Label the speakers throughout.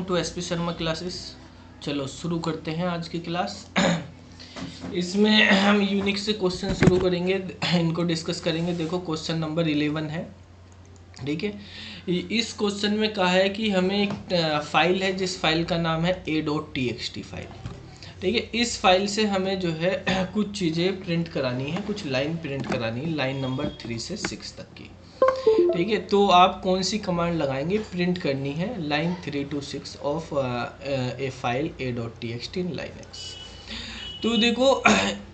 Speaker 1: To SP Sharma classes. चलो शुरू करते हैं आज की क्लास। इसमें हम यूनिक से क्वेश्चन शुरू करेंगे, इनको डिस्कस करेंगे। देखो क्वेश्चन नंबर 11 है, ठीक है। इस क्वेश्चन में कहा है कि हमें एक फाइल है जिस फाइल का नाम है a.txt फाइल, ठीक है। इस फाइल से हमें जो है कुछ चीज़ें प्रिंट करानी है, कुछ लाइन प्रिंट करानी है, लाइन नंबर 3 से 6 तक की, ठीक है। तो आप कौन सी कमांड लगाएंगे? प्रिंट करनी है line 3 to 6 of A file a.txt in line x. तो देखो,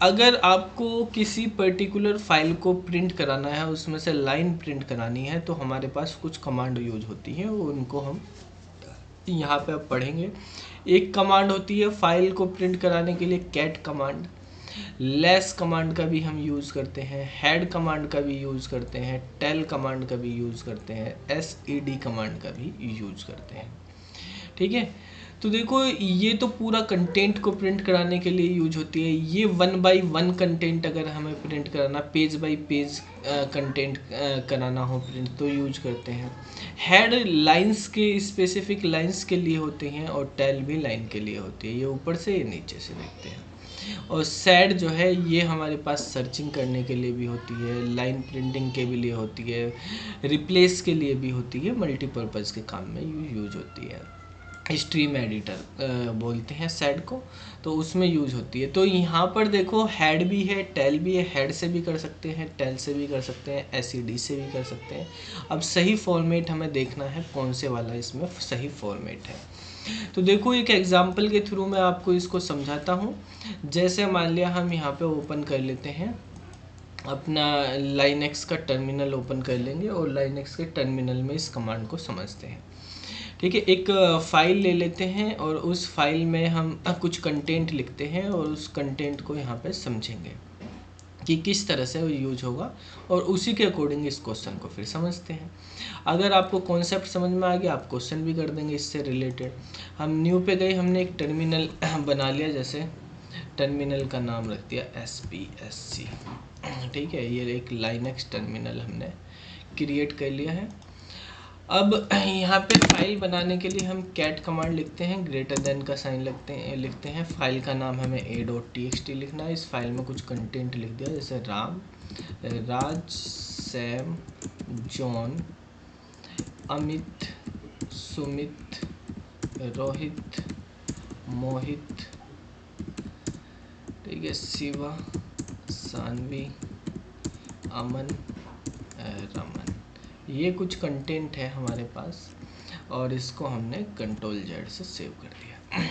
Speaker 1: अगर आपको किसी पर्टिकुलर फाइल को प्रिंट कराना है, उसमें से लाइन प्रिंट करानी है, तो हमारे पास कुछ कमांड यूज होती हैं, उनको हम यहाँ पे अब पढ़ेंगे। एक कमांड होती है फाइल को प्रिंट कराने के लिए कैट कमांड। लेस कमांड का भी हम यूज़ करते हैं, हेड कमांड का भी यूज़ करते हैं, टेल कमांड का भी यूज़ करते हैं, SED कमांड का भी यूज़ करते हैं, ठीक है। तो देखो, ये तो पूरा कंटेंट को प्रिंट कराने के लिए यूज होती है। ये 1 by 1 कंटेंट अगर हमें प्रिंट कराना, पेज बाय पेज कंटेंट कराना हो प्रिंट, तो यूज करते हैं। हेड लाइंस के, स्पेसिफिक लाइंस के लिए होते हैं, और टेल भी लाइन के लिए होती है। ये ऊपर से, ये नीचे से देखते हैं। और सेड जो है ये हमारे पास सर्चिंग करने के लिए भी होती है, लाइन प्रिंटिंग के भी लिए होती है, रिप्लेस के लिए भी होती है, मल्टीपर्पज़ के काम में यूज होती है। स्ट्रीम एडिटर बोलते हैं सेड को, तो उसमें यूज होती है। तो यहाँ पर देखो, हेड भी है, टेल भी है। हेड से भी कर सकते हैं, टेल से भी कर सकते हैं, SED से भी कर सकते हैं। अब सही फॉर्मेट हमें देखना है, कौन से वाला इसमें सही फॉर्मेट है। तो देखो, एक एग्जांपल के थ्रू मैं आपको इसको समझाता हूँ। जैसे मान लिया हम यहाँ पे ओपन कर लेते हैं अपना लाइनक्स का टर्मिनल, ओपन कर लेंगे और लाइनक्स के टर्मिनल में इस कमांड को समझते हैं, ठीक है। एक फाइल ले लेते हैं और उस फाइल में हम कुछ कंटेंट लिखते हैं, और उस कंटेंट को यहाँ पे समझेंगे कि किस तरह से वो यूज होगा, और उसी के अकॉर्डिंग इस क्वेश्चन को फिर समझते हैं। अगर आपको कॉन्सेप्ट समझ में आ गया, आप क्वेश्चन भी कर देंगे इससे रिलेटेड। हम न्यू पे गए, हमने एक टर्मिनल बना लिया, जैसे टर्मिनल का नाम रख दिया SPSC, ठीक है। ये एक लाइनक्स टर्मिनल हमने क्रिएट कर लिया है। अब यहाँ पे फाइल बनाने के लिए हम कैट कमांड लिखते हैं, ग्रेटर देन का साइन लिखते हैं। फाइल का नाम हमें a.txt लिखना है। इस फाइल में कुछ कंटेंट लिख दिया, जैसे राम, राज, सैम, जॉन, अमित, सुमित, रोहित, मोहित, ठीक है, शिवा, सानवी, अमन, रमन। ये कुछ कंटेंट है हमारे पास, और इसको हमने Ctrl+Z से सेव कर दिया।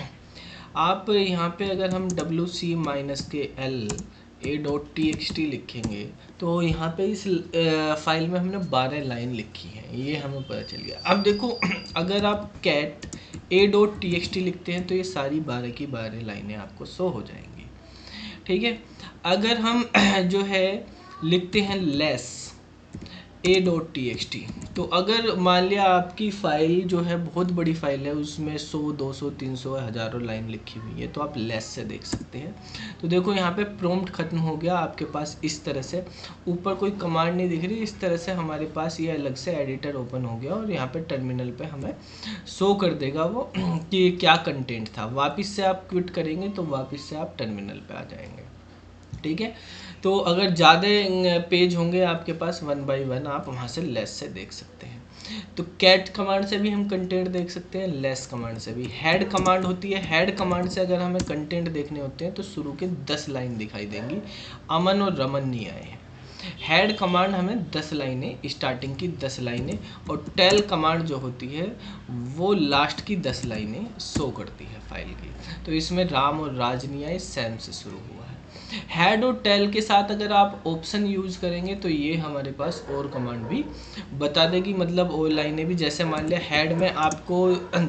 Speaker 1: आप यहाँ पे अगर हम WC-L a.txt लिखेंगे, तो यहाँ पे इस फाइल में हमने 12 लाइन लिखी है, ये हमें पता चल गया। अब देखो, अगर आप कैट a.txt लिखते हैं, तो ये सारी 12 की 12 लाइनें आपको शो हो जाएंगी, ठीक है। अगर हम जो है लिखते हैं लेस a.txt, तो अगर मान लिया आपकी फाइल जो है बहुत बड़ी फाइल है, उसमें 100, 200, 300, हज़ारों लाइन लिखी हुई है, तो आप लेस से देख सकते हैं। तो देखो, यहाँ पे प्रॉम्प्ट खत्म हो गया आपके पास। इस तरह से ऊपर कोई कमांड नहीं दिख रही, इस तरह से हमारे पास ये अलग से एडिटर ओपन हो गया, और यहाँ पे टर्मिनल पे हमें शो कर देगा वो कि क्या कंटेंट था। वापस से आप क्विट करेंगे तो वापस से आप टर्मिनल पे आ जाएंगे, ठीक है। तो अगर ज़्यादा पेज होंगे आपके पास 1 by 1, आप वहाँ से लेस से देख सकते हैं। तो कैट कमांड से भी हम कंटेंट देख सकते हैं, लेस कमांड से भी। हेड कमांड होती है, हेड कमांड से अगर हमें कंटेंट देखने होते हैं, तो शुरू के 10 लाइन दिखाई देंगी। अमन और रमन नहीं आए हैं। हेड कमांड हमें 10 लाइनें, स्टार्टिंग की 10 लाइनें, और टेल कमांड जो होती है वो लास्ट की 10 लाइनें शो करती है फाइल की। तो इसमें राम और राज नहीं आए, सैम से शुरू हुआ है। हेड और टेल के साथ अगर आप ऑप्शन यूज करेंगे, तो ये हमारे पास और कमांड भी बता देगी, मतलब और लाइनें भी। जैसे मान लिया हेड में आपको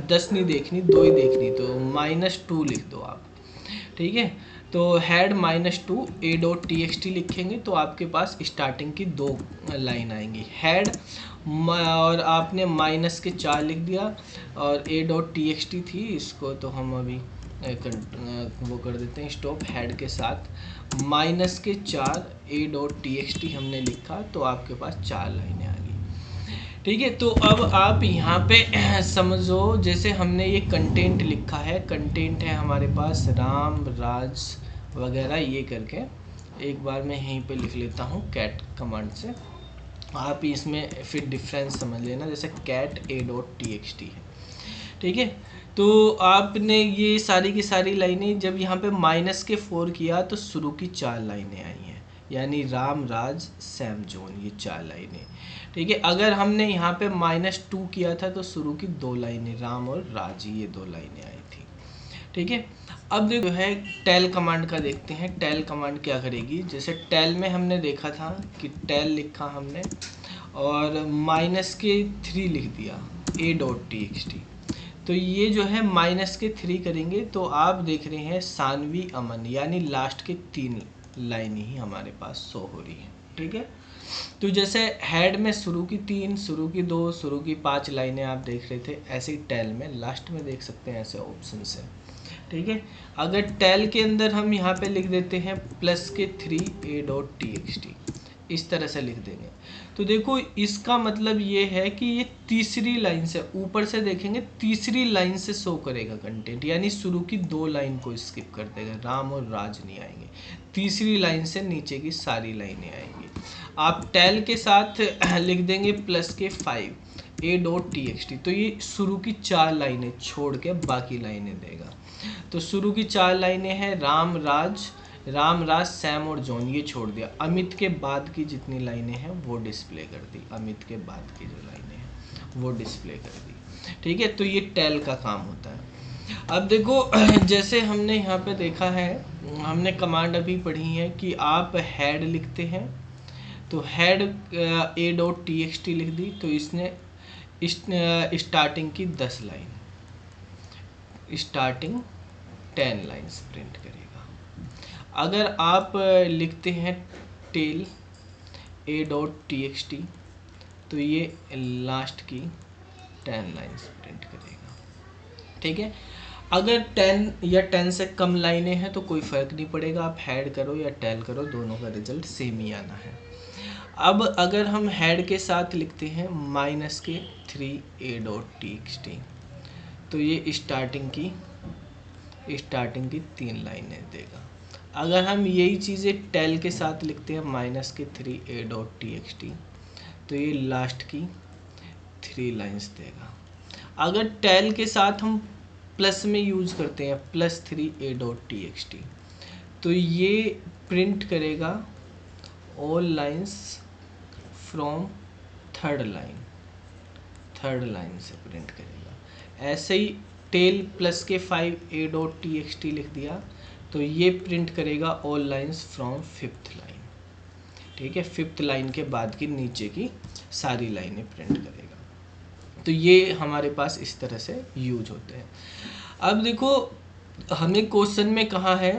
Speaker 1: 10 नहीं देखनी, 2 ही देखनी, तो -2 लिख दो आप, ठीक है। तो हेड -2 a.txt लिखेंगे, तो आपके पास स्टार्टिंग की 2 लाइन आएंगी हेड, और आपने -4 लिख दिया, और a.txt थी, इसको तो हम अभी वो कर देते हैं स्टॉप। हेड के साथ -4 a.txt हमने लिखा, तो आपके पास 4 लाइनें आ गई, ठीक है। तो अब आप यहाँ पे समझो, जैसे हमने ये कंटेंट लिखा है, कंटेंट है हमारे पास राम राज वगैरह ये करके, एक बार मैं यहीं पे लिख लेता हूँ कैट कमांड से, आप इसमें फिर डिफरेंस समझ लेना। जैसे कैट a.txt है, ठीक है। तो आपने ये सारी की सारी लाइनें जब यहाँ पे -4 किया तो शुरू की 4 लाइनें आई हैं, यानी राम राज सैम जॉन, ये 4 लाइनें, ठीक है। अगर हमने यहाँ पे -2 किया था तो शुरू की 2 लाइनें राम और राज, ये 2 लाइनें आई थी, ठीक है। अब देखो है टेल कमांड का देखते हैं। टेल कमांड क्या करेगी, जैसे टेल में हमने देखा था कि टेल लिखा हमने और -3 लिख दिया a.txt, तो ये जो है -3 करेंगे तो आप देख रहे हैं सानवी अमन, यानी लास्ट के 3 लाइन ही हमारे पास शो हो रही है, ठीक है। तो जैसे हेड में शुरू की 3, शुरू की 2, शुरू की 5 लाइनें आप देख रहे थे, ऐसे ही टेल में लास्ट में देख सकते हैं, ऐसे ऑप्शन से, ठीक है। अगर टेल के अंदर हम यहाँ पे लिख देते हैं +3 a.txt, इस तरह से लिख देंगे, तो देखो इसका मतलब ये है कि ये तीसरी लाइन से, ऊपर से देखेंगे तीसरी लाइन से शो करेगा कंटेंट, यानी शुरू की 2 लाइन को स्किप कर देगा, राम और राज नहीं आएंगे, तीसरी लाइन से नीचे की सारी लाइनें आएंगी। आप टेल के साथ लिख देंगे +5 a.txt, तो ये शुरू की 4 लाइनें छोड़ के बाकी लाइनें देगा। तो शुरू की 4 लाइनें हैं राम राज सैम और जॉन, ये छोड़ दिया। अमित के बाद की जितनी लाइनें हैं वो डिस्प्ले कर दी, अमित के बाद की जो लाइनें हैं वो डिस्प्ले कर दी, ठीक है। तो ये टेल का काम होता है। अब देखो जैसे हमने यहाँ पे देखा है, हमने कमांड अभी पढ़ी है कि आप हेड लिखते हैं, तो हेड a.txt लिख दी, तो इसने स्टार्टिंग की 10 लाइन, स्टार्टिंग 10 लाइन्स प्रिंट करेगा। अगर आप लिखते हैं टेल a.txt, तो ये लास्ट की 10 लाइन्स प्रिंट करेगा, ठीक है। अगर 10 या 10 से कम लाइनें हैं तो कोई फ़र्क नहीं पड़ेगा, आप हेड करो या टेल करो, दोनों का रिजल्ट सेम ही आना है। अब अगर हम हेड के साथ लिखते हैं -3 a.txt, तो ये स्टार्टिंग की 3 लाइनें देगा। अगर हम यही चीज़ें टेल के साथ लिखते हैं -3 a.txt, तो ये लास्ट की 3 लाइन्स देगा। अगर टेल के साथ हम प्लस में यूज़ करते हैं +3 a.txt, तो ये प्रिंट करेगा all lines from third line से प्रिंट करेगा। ऐसे ही टेल +5 a.txt लिख दिया, तो ये प्रिंट करेगा all lines from 5th line, ठीक है। 5th लाइन के बाद की नीचे की सारी लाइनें प्रिंट करेगा। तो ये हमारे पास इस तरह से यूज होते हैं। अब देखो हमें क्वेश्चन में कहा है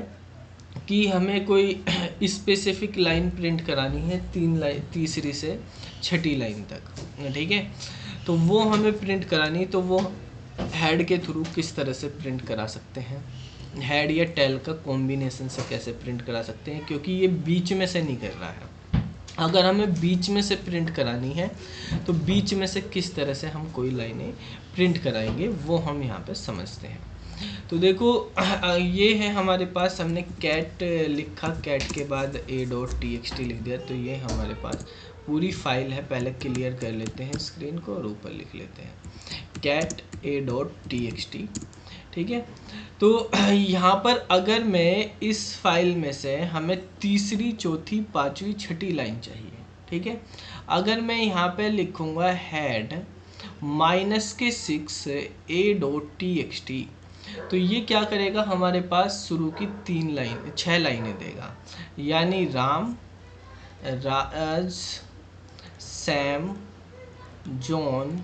Speaker 1: कि हमें कोई स्पेसिफिक लाइन प्रिंट करानी है, 3 लाइन, तीसरी से 6ठी लाइन तक, ठीक है। तो वो हमें प्रिंट करानी, तो वो हेड के थ्रू किस तरह से प्रिंट करा सकते हैं, हेड या टेल का कॉम्बिनेशन से कैसे प्रिंट करा सकते हैं, क्योंकि ये बीच में से नहीं कर रहा है। अगर हमें बीच में से प्रिंट करानी है तो बीच में से किस तरह से हम कोई लाइनें प्रिंट कराएंगे वो हम यहाँ पे समझते हैं। तो देखो ये है हमारे पास, हमने कैट लिखा, कैट के बाद a.txt लिख दिया, तो ये हमारे पास पूरी फाइल है। पहले क्लियर कर लेते हैं स्क्रीन को और ऊपर लिख लेते हैं कैट a.txt, ठीक है। तो यहाँ पर अगर मैं इस फाइल में से, हमें तीसरी, चौथी, पांचवी, छठी लाइन चाहिए, ठीक है। अगर मैं यहाँ पे लिखूँगा हेड -6 a.txt, तो ये क्या करेगा, हमारे पास शुरू की 6 लाइनें देगा, यानी राम राज सैम जॉन,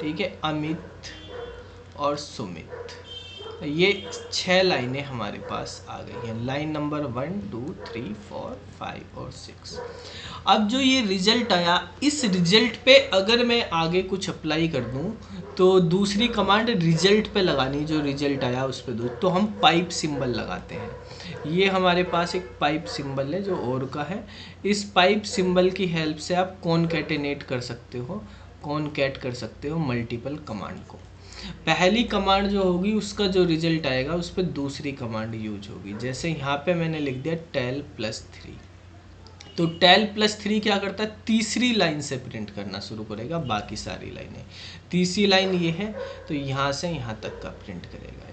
Speaker 1: ठीक है, अमित और सुमित, ये 6 लाइनें हमारे पास आ गई हैं। लाइन नंबर 1 2 3 4 5 और 6। अब जो ये रिजल्ट आया, इस रिजल्ट पे अगर मैं आगे कुछ अप्लाई कर दूं तो दूसरी कमांड रिजल्ट पे लगानी, जो रिजल्ट आया उस पर दूँ, तो हम पाइप सिंबल लगाते हैं। ये हमारे पास एक पाइप सिंबल है जो और का है। इस पाइप सिंबल की हेल्प से आप कॉनकैटिनेट कर सकते हो कॉनकैट कर सकते हो मल्टीपल कमांड को। पहली कमांड जो होगी उसका जो रिजल्ट आएगा उस पर दूसरी कमांड यूज होगी। जैसे यहाँ पे मैंने लिख दिया टेल प्लस 3, तो टेल प्लस 3 क्या करता है, तीसरी लाइन से प्रिंट करना शुरू करेगा बाकी सारी लाइनें। तीसरी लाइन ये है तो यहाँ से यहाँ तक का प्रिंट करेगा।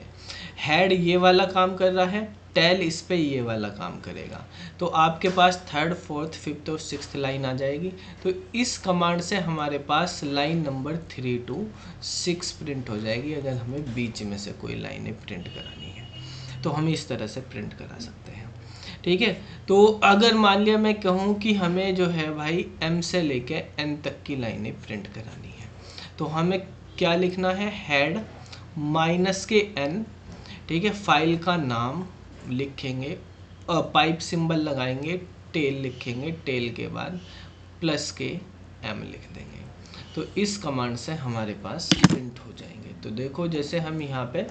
Speaker 1: हेड ये वाला काम कर रहा है, टेल इस पे ये वाला काम करेगा। तो आपके पास थर्ड, फोर्थ, फिफ्थ और सिक्स्थ लाइन आ जाएगी। तो इस कमांड से हमारे पास लाइन नंबर 3 to 6 प्रिंट हो जाएगी। अगर हमें बीच में से कोई लाइनें प्रिंट करानी है तो हम इस तरह से प्रिंट करा सकते हैं। ठीक है, तो अगर मान लिया मैं कहूँ कि हमें जो है भाई m से लेके n तक की लाइनें प्रिंट करानी है, तो हमें क्या लिखना है, हेड माइनस के n, ठीक है, फाइल का नाम लिखेंगे, पाइप सिंबल लगाएंगे, टेल लिखेंगे, टेल के बाद प्लस के m लिख देंगे। तो इस कमांड से हमारे पास प्रिंट हो जाएंगे। तो देखो जैसे हम यहाँ पे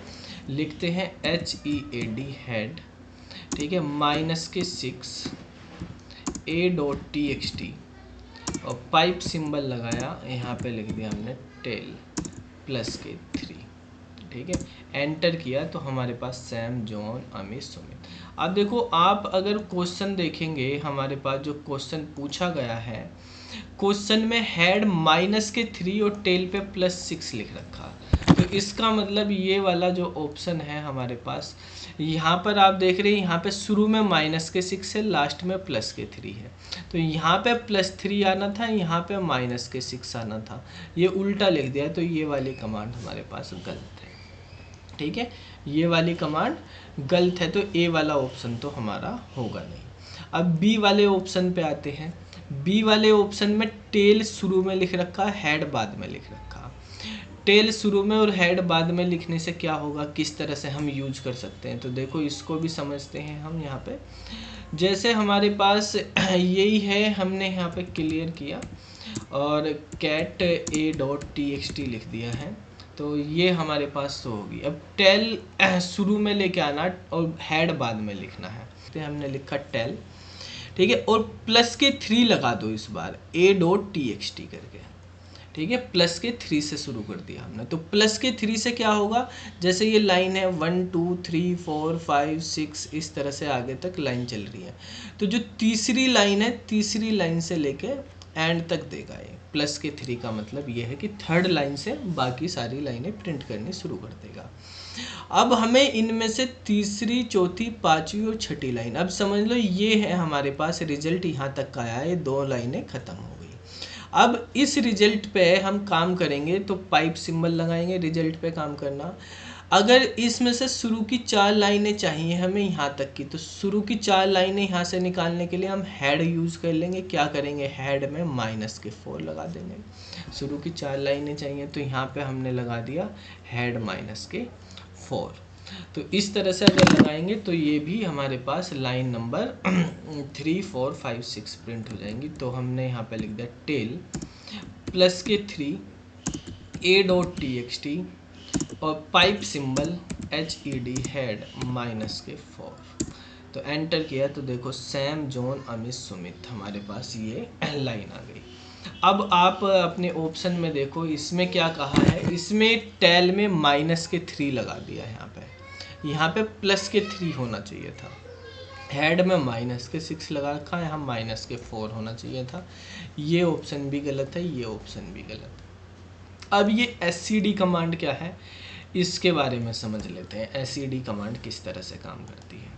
Speaker 1: लिखते हैं HEAD हेड, ठीक है, माइनस के 6 a.txt और पाइप सिंबल लगाया, यहाँ पे लिख दिया हमने टेल प्लस के 3, ठीक है, एंटर किया तो हमारे पास सैम, जॉन, अमित, सुमित। अब देखो आप अगर क्वेश्चन देखेंगे, हमारे पास जो क्वेश्चन पूछा गया है, क्वेश्चन में हेड माइनस के 3 और टेल पे प्लस 6 लिख रखा। तो इसका मतलब ये वाला जो ऑप्शन है हमारे पास, यहाँ पर आप देख रहे हैं, यहाँ पे शुरू में माइनस के 6 है, लास्ट में प्लस के 3 है। तो यहाँ पे प्लस 3 आना था, यहाँ पे माइनस के 6 आना था, ये उल्टा लिख दिया। तो ये वाली कमांड हमारे पास गलत है। ठीक है, ये वाली कमांड गलत है, तो ए वाला ऑप्शन तो हमारा होगा नहीं। अब बी वाले ऑप्शन पे आते हैं। बी वाले ऑप्शन में टेल शुरू में लिख रखा, हेड बाद में लिख रखा। टेल शुरू में और हेड बाद में लिखने से क्या होगा, किस तरह से हम यूज कर सकते हैं, तो देखो इसको भी समझते हैं हम। यहाँ पे जैसे हमारे पास यही है, हमने यहाँ पे क्लियर किया और कैट a.txt लिख दिया है, तो ये हमारे पास तो होगी। अब टेल शुरू में लेके आना और हेड बाद में लिखना है, तो हमने लिखा टेल, ठीक है, और प्लस के 3 लगा दो इस बार, a.txt करके, ठीक है, प्लस के 3 से शुरू कर दिया हमने। तो प्लस के 3 से क्या होगा, जैसे ये लाइन है 1 2 3 4 5 6 इस तरह से आगे तक लाइन चल रही है, तो जो तीसरी लाइन है, तीसरी लाइन से लेके एंड तक देगा ये। प्लस के 3 का मतलब ये है कि थर्ड लाइन से बाकी सारी लाइनें प्रिंट करनी शुरू कर देगा। अब हमें इनमें से तीसरी, चौथी, पांचवी और छठी लाइन, अब समझ लो ये है हमारे पास रिजल्ट, यहाँ तक का आया, ये 2 लाइनें खत्म हो गई। अब इस रिजल्ट पे हम काम करेंगे, तो पाइप सिंबल लगाएंगे, रिजल्ट पे काम करना। अगर इसमें से शुरू की 4 लाइनें चाहिए हमें यहाँ तक की, तो शुरू की 4 लाइनें यहाँ से निकालने के लिए हम हेड यूज़ कर लेंगे। क्या करेंगे, हेड में माइनस के 4 लगा देंगे। शुरू की 4 लाइनें चाहिए तो यहाँ पे हमने लगा दिया हेड माइनस के 4। तो इस तरह से अगर लगाएंगे तो ये भी हमारे पास लाइन नंबर 3 4 5 6 प्रिंट हो जाएंगी। तो हमने यहाँ पे लिख दिया टेल प्लस के 3 a.txt और pipe symbol HED head minus के 4। तो एंटर किया तो देखो सैम, जॉन, अमित, सुमित, हमारे पास ये लाइन आ गई। अब आप अपने ऑप्शन में देखो, इसमें क्या कहा है, इसमें टेल में माइनस के 3 लगा दिया है। यहाँ पे प्लस के 3 होना चाहिए था, हेड में माइनस के 6 लगा रखा है, यहाँ माइनस के 4 होना चाहिए था। ये ऑप्शन भी गलत है, ये ऑप्शन भी गलत है। अब ये SCD कमांड क्या है, इसके बारे में समझ लेते हैं। SCD कमांड किस तरह से काम करती है।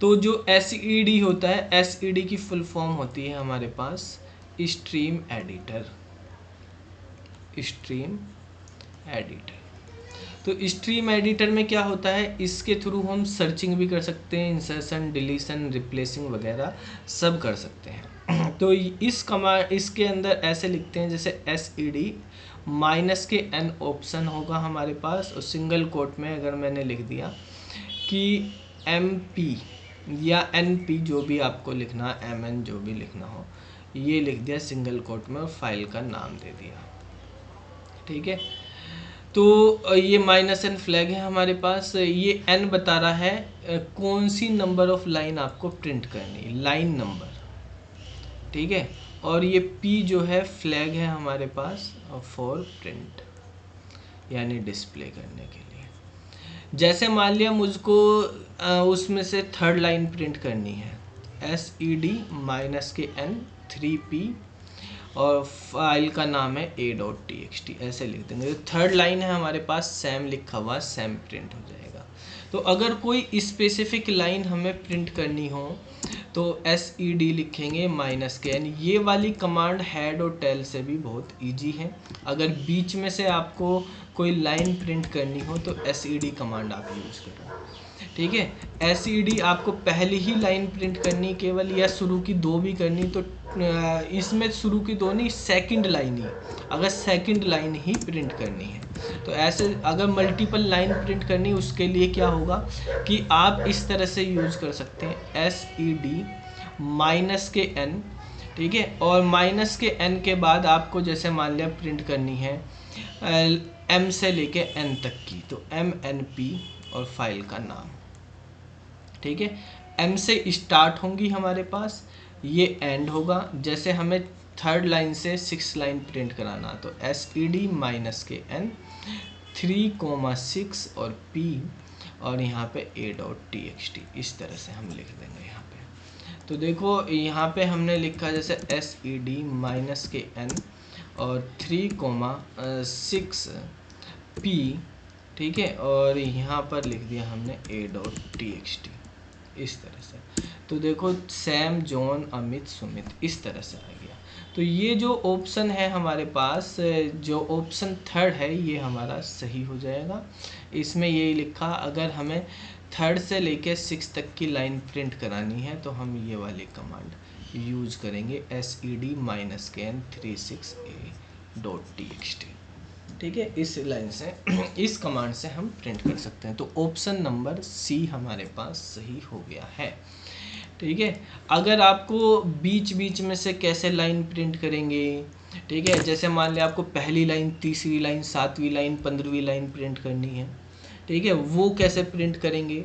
Speaker 1: तो जो SCD होता है, SCD की फुल फॉर्म होती है हमारे पास स्ट्रीम एडिटर। स्ट्रीम एडिटर, तो स्ट्रीम एडिटर में क्या होता है, इसके थ्रू हम सर्चिंग भी कर सकते हैं, इंसर्शन, डिलीशन, रिप्लेसिंग वगैरह सब कर सकते हैं। तो इस कमांड, इसके अंदर ऐसे लिखते हैं जैसे SCD माइनस के n ऑप्शन होगा हमारे पास, और सिंगल कोट में अगर मैंने लिख दिया कि MP या NP जो भी आपको लिखना, MN जो भी लिखना हो, ये लिख दिया सिंगल कोट में और फाइल का नाम दे दिया। ठीक है, तो ये माइनस n फ्लैग है हमारे पास। ये n बता रहा है कौन सी नंबर ऑफ लाइन आपको प्रिंट करनी, लाइन नंबर। ठीक है, और ये P जो है फ्लैग है हमारे पास फॉर प्रिंट, यानी डिस्प्ले करने के लिए। जैसे मान लिया मुझको उसमें से थर्ड लाइन प्रिंट करनी है, SED-N 3P और फाइल का नाम है a.txt, ऐसे लिख देंगे। तो थर्ड लाइन है हमारे पास सैम लिखा हुआ, सैम प्रिंट हो जाएगा। तो अगर कोई स्पेसिफिक लाइन हमें प्रिंट करनी हो तो SED लिखेंगे -n। ये वाली कमांड हेड और टेल से भी बहुत इजी है। अगर बीच में से आपको कोई लाइन प्रिंट करनी हो तो SED कमांड आप यूज़ करो, ठीक है। SED आपको पहली ही लाइन प्रिंट करनी केवल, या शुरू की दो भी करनी, तो इसमें शुरू की दो नहीं, सेकंड लाइन ही, अगर सेकंड लाइन ही प्रिंट करनी है तो ऐसे। अगर मल्टीपल लाइन प्रिंट करनी उसके लिए क्या होगा कि आप इस तरह से यूज़ कर सकते हैं, SED-n, ठीक है। और -n के बाद आपको जैसे मान लिया प्रिंट करनी है M से लेके N तक की, तो MNP और फाइल का नाम, ठीक है। M से स्टार्ट होंगी हमारे पास, ये एंड होगा। जैसे हमें थर्ड लाइन से 6 लाइन प्रिंट कराना, तो SED-n 3,6 और P और यहाँ पे a.txt, इस तरह से हम लिख देंगे यहाँ पे। तो देखो यहाँ पे हमने लिखा जैसे SED-n और 3,6 P, ठीक है, और यहाँ पर लिख दिया हमने a.txt, इस तरह से। तो देखो सैम, जॉन, अमित, सुमित, इस तरह से आ गया। तो ये जो ऑप्शन है हमारे पास, जो ऑप्शन थर्ड है, ये हमारा सही हो जाएगा। इसमें यही लिखा, अगर हमें थर्ड से लेके 6 तक की लाइन प्रिंट करानी है तो हम ये वाली कमांड यूज करेंगे, SED-n 36 a.txt, ठीक है। इस लाइन से, इस कमांड से हम प्रिंट कर सकते हैं। तो ऑप्शन नंबर C हमारे पास सही हो गया है, ठीक है। अगर आपको बीच बीच में से कैसे लाइन प्रिंट करेंगे, ठीक है, जैसे मान लिया आपको पहली लाइन, तीसरी लाइन, 7वीं लाइन, 15वीं लाइन प्रिंट करनी है, ठीक है, वो कैसे प्रिंट करेंगे।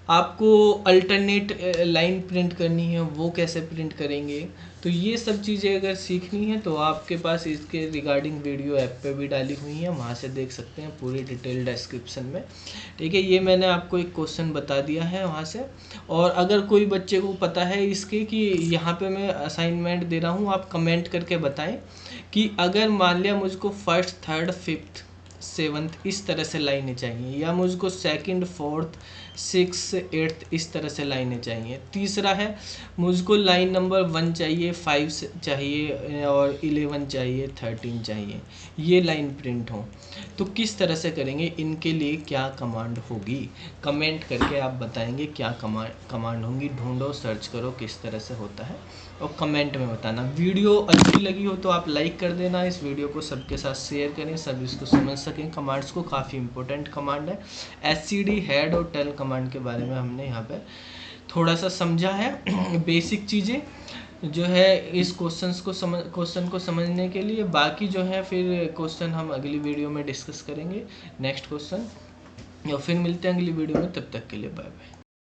Speaker 1: आपको अल्टरनेट लाइन प्रिंट करनी है, वो कैसे प्रिंट करेंगे। तो ये सब चीज़ें अगर सीखनी है तो आपके पास इसके रिगार्डिंग वीडियो ऐप पे भी डाली हुई है, वहाँ से देख सकते हैं पूरी डिटेल डिस्क्रिप्शन में, ठीक है। ये मैंने आपको एक क्वेश्चन बता दिया है वहाँ से। और अगर कोई बच्चे को पता है इसके कि यहाँ पे मैं असाइनमेंट दे रहा हूँ, आप कमेंट करके बताएं कि अगर मान लिया मुझको फर्स्ट, थर्ड, फिफ्थ, 7th इस तरह से लाइनें चाहिए, या मुझको सेकंड, 4th, 6th, 8th इस तरह से लाइनें चाहिए। तीसरा है मुझको लाइन नंबर 1 चाहिए, 5 चाहिए और 11 चाहिए, 13 चाहिए, ये लाइन प्रिंट हो, तो किस तरह से करेंगे, इनके लिए क्या कमांड होगी, कमेंट करके आप बताएंगे क्या कमांड होंगी। ढूंढो, सर्च करो किस तरह से होता है और कमेंट में बताना। वीडियो अच्छी लगी हो तो आप लाइक कर देना, इस वीडियो को सबके साथ शेयर करें, सब इसको समझ सकें कमांड्स को। काफ़ी इंपॉर्टेंट कमांड है। SED, हेड और टेल कमांड के बारे में हमने यहाँ पे थोड़ा सा समझा है, बेसिक चीज़ें जो है इस क्वेश्चन को समझने के लिए। बाकी जो है फिर क्वेश्चन हम अगली वीडियो में डिस्कस करेंगे, नेक्स्ट क्वेश्चन, और फिर मिलते हैं अगली वीडियो में। तब तक के लिए बाय बाय।